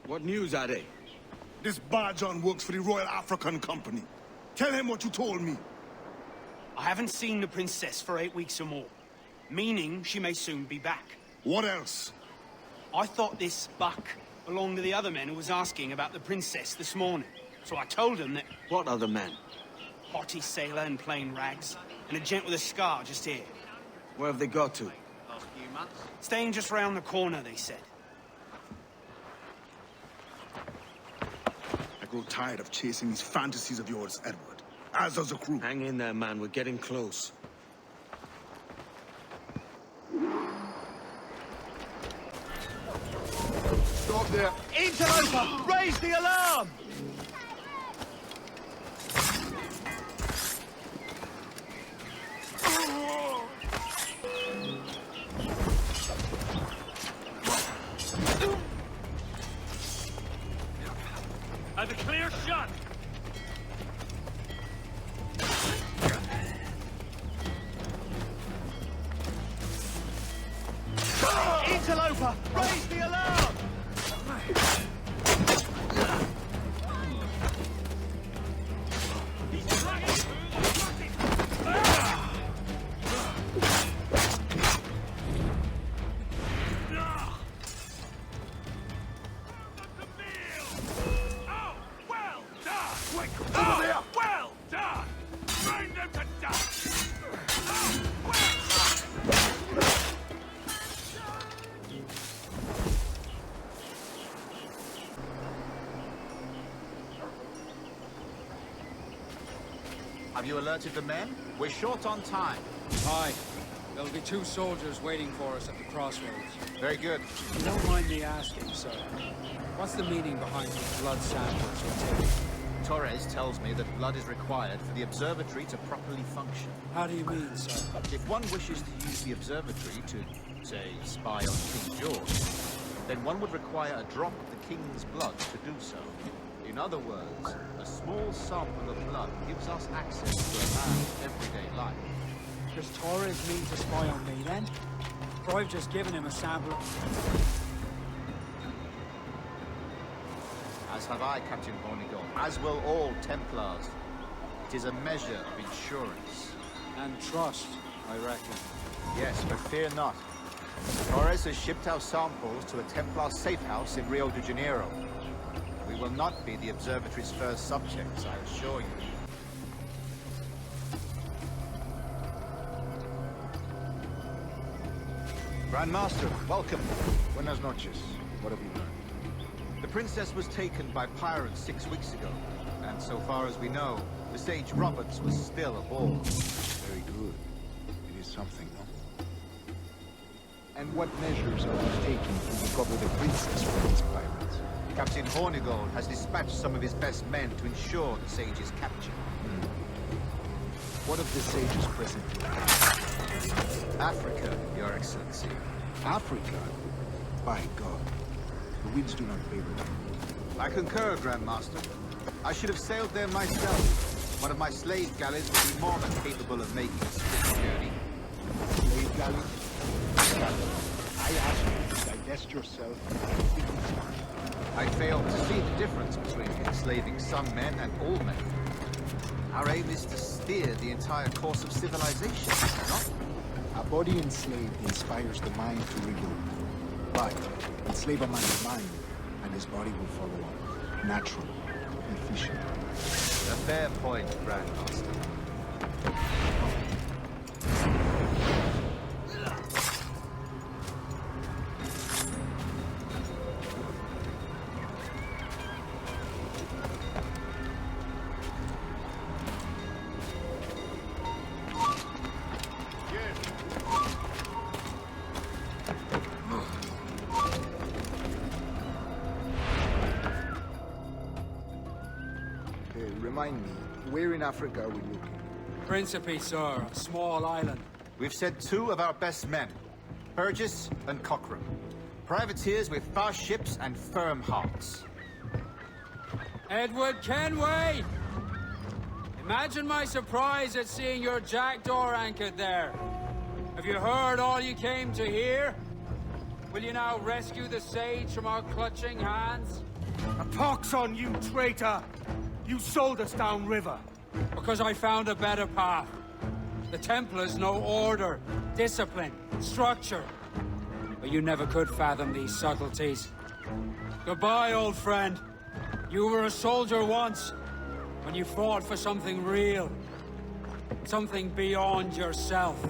What news are they? This Barjon works for the Royal African Company. Tell him what you told me. I haven't seen the princess for 8 weeks or more, meaning she may soon be back. What else? I thought this buck belonged to the other men who was asking about the princess this morning. So I told him that What other men? haughty sailor in plain rags, and a gent with a scar just here. Where have they got to? Staying just round the corner, they said. I grow tired of chasing these fantasies of yours, Edward. As does the crew. Hang in there, man. We're getting close. Stop there. Interloper! Raise the alarm! Have a clear shot! Interloper! Raise the alarm! Well done! Bring them to dust! Have you alerted the men? We're short on time. Aye. There'll be 2 soldiers waiting for us at the crossroads. Very good. If you don't mind me asking, sir, what's the meaning behind these blood samples you're taking? Torres tells me that blood is required for the observatory to properly function. How do you mean, sir? If one wishes to use the observatory to, say, spy on King George, then one would require a drop of the king's blood to do so. In other words, a small sample of blood gives us access to a man's everyday life. Does Torres mean to spy on me, then? For I've just given him a sample. As have I, Captain Hornigold, as will all Templars. It is a measure of insurance. And trust, I reckon. Yes, but fear not. Torres has shipped our samples to a Templar safe house in Rio de Janeiro. We will not be the observatory's first subjects, I assure you. Grand Master, welcome. Buenas noches. What have you learned? The princess was taken by pirates 6 weeks ago, and so far as we know, the Sage Roberts was still aboard. Very good. It is something, no? And what measures are you taking to recover the princess from these pirates? Captain Hornigold has dispatched some of his best men to ensure the Sage's capture. What of the sages presently? Africa, Your Excellency. Africa? By God. The winds do not favor them. I concur, Grand Master. I should have sailed there myself. One of my slave galleys would be more than capable of making a swift journey. Slave galley? I ask you to divest yourself. I fail to see the difference between enslaving some men and all men. Our aim is to steer the entire course of civilization, not? A body enslaved inspires the mind to rebuild. But enslave a man's mind, and his body will follow up. Natural, efficient. A fair point, Grand Master. Remind me, where in Africa are we looking? Principe, sir, a small island. We've sent 2 of our best men, Burgess and Cochrane. Privateers with fast ships and firm hearts. Edward Kenway! Imagine my surprise at seeing your jackdaw anchored there. Have you heard all you came to hear? Will you now rescue the Sage from our clutching hands? A pox on you, traitor! You sold us downriver. Because I found a better path. The Templars know order, discipline, structure. But you never could fathom these subtleties. Goodbye, old friend. You were a soldier once, when you fought for something real. Something beyond yourself.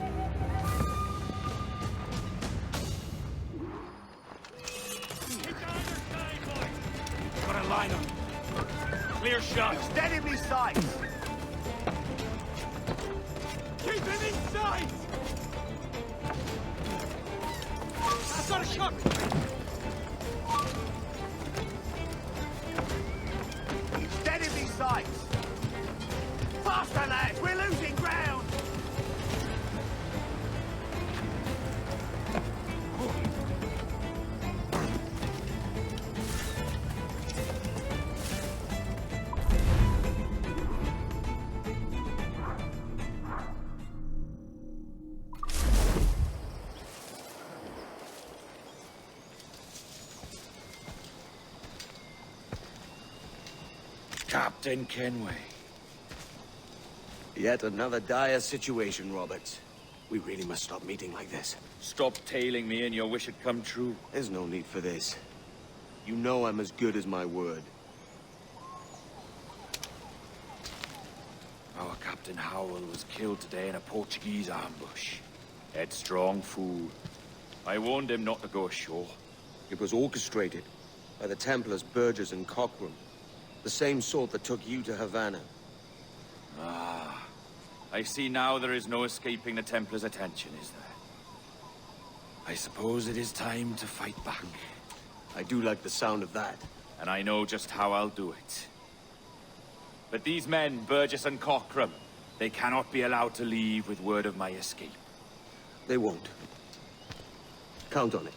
Got a line up. Clear shot. Dead in me sights! Keep him in sight! I've got a shot! He's dead in me sights! Faster, lads! We're losing ground! Captain Kenway. Yet another dire situation, Roberts. We really must stop meeting like this. Stop tailing me and your wish had come true. There's no need for this. You know I'm as good as my word. Our Captain Howell was killed today in a Portuguese ambush. Headstrong fool. I warned him not to go ashore. It was orchestrated by the Templars Burgess and Cockram. The same sort that took you to Havana. Ah. I see now there is no escaping the Templars' attention, is there? I suppose it is time to fight back. I do like the sound of that. And I know just how I'll do it. But these men, Burgess and Cockram, they cannot be allowed to leave with word of my escape. They won't. Count on it.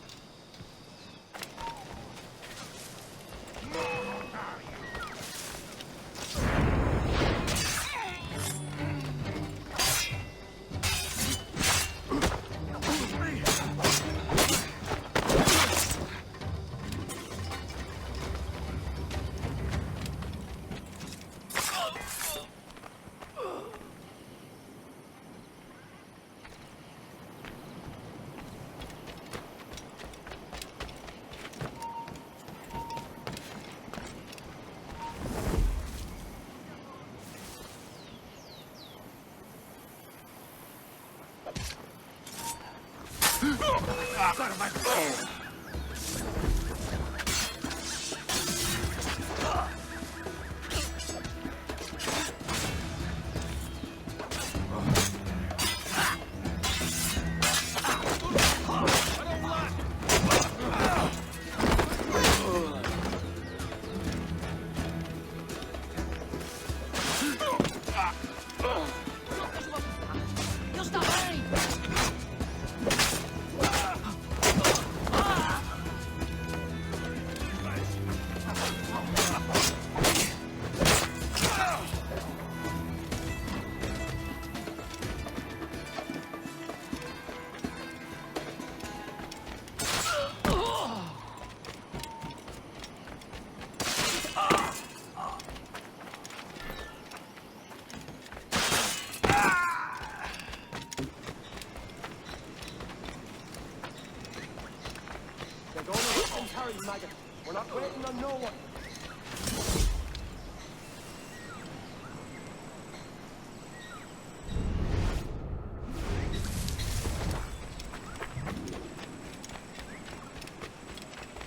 We're not waiting on no one.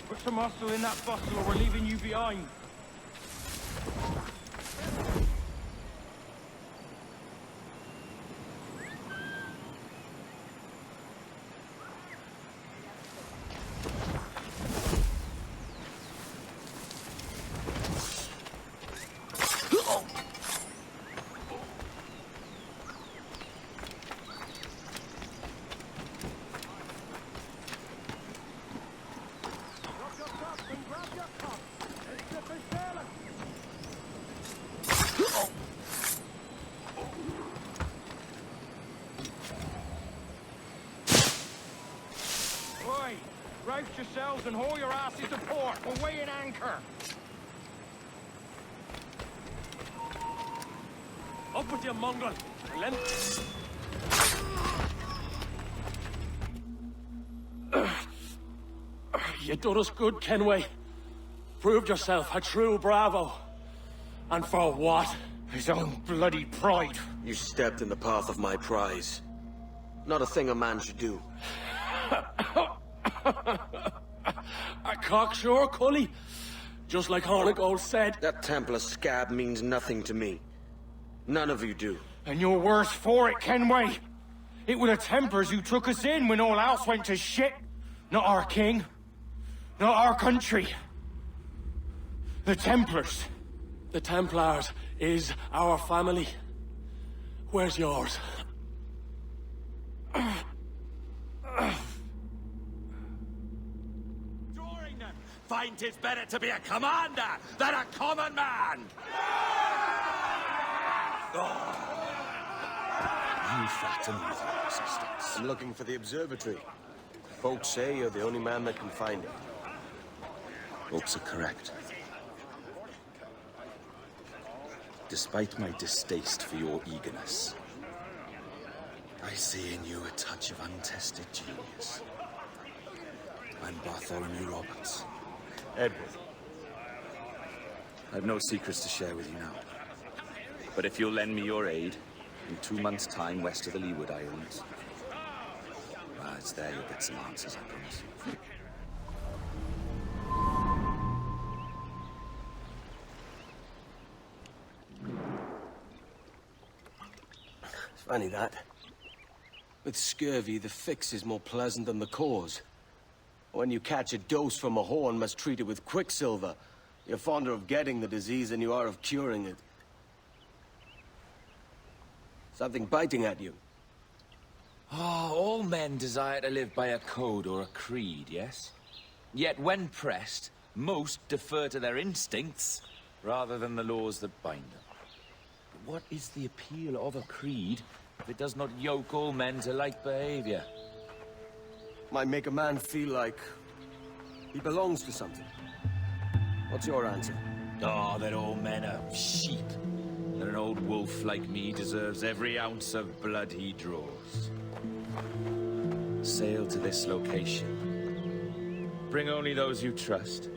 Put some muscle in that bustle or we're leaving you behind. Rouse yourselves and haul your asses to port. We're weighing anchor. Up with you, mongrel. And let... You done us good, Kenway. Proved yourself a true bravo. And for what? His own bloody pride. You stepped in the path of my prize. Not a thing a man should do. A cocksure, Cully. Just like Hornigold said. That Templar scab means nothing to me. None of you do. And you're worse for it, Kenway. It were the Templars who took us in when all else went to shit. Not our king. Not our country. The Templars. The Templars is our family. Where's yours? Dorington, find 'tis better to be a commander than a common man! You fatten with your resistance. I'm looking for the observatory. Folks say you're the only man that can find it. Folks are correct. Despite my distaste for your eagerness, I see in you a touch of untested genius. I'm Bartholomew Roberts. Edward. I've no secrets to share with you now. But if you'll lend me your aid, in 2 months' time west of the Leeward Islands, well, it's there you'll get some answers, I promise. It's funny that. With scurvy, the fix is more pleasant than the cause. When you catch a dose from a horn, must treat it with quicksilver. You're fonder of getting the disease than you are of curing it. Something biting at you. Oh, all men desire to live by a code or a creed, yes? Yet when pressed, most defer to their instincts rather than the laws that bind them. But what is the appeal of a creed if it does not yoke all men to like behavior? Might make a man feel like he belongs to something. What's your answer? Oh, that all men are sheep. That an old wolf like me deserves every ounce of blood he draws. Sail to this location. Bring only those you trust.